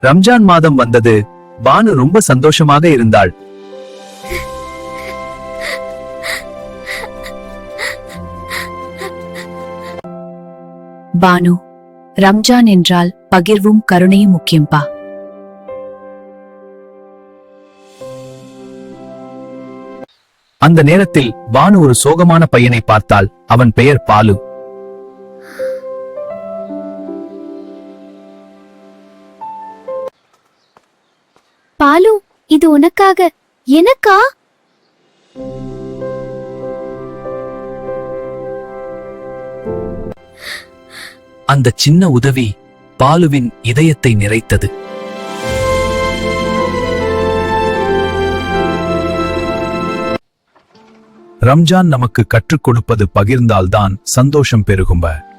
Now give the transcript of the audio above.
ரம்ஜான் மாதம் வந்தது. பானு ரொம்ப சந்தோஷமாக இருந்தாள். பானு, ரம்ஜான் என்றால் பகிர்வும் கருணையும் முக்கியம்பா. அந்த நேரத்தில் பானு ஒரு சோகமான பையனை பார்த்தாள். அவன் பெயர் பாலு. பாலு, இது உனக்காக. எனக்கா? அந்த சின்ன உதவி பாலுவின் இதயத்தை நிறைத்தது. ரம்ஜான் நமக்கு கற்றுக் கொடுப்பது பகிர்ந்தால்தான் சந்தோஷம் பெருகும்ப.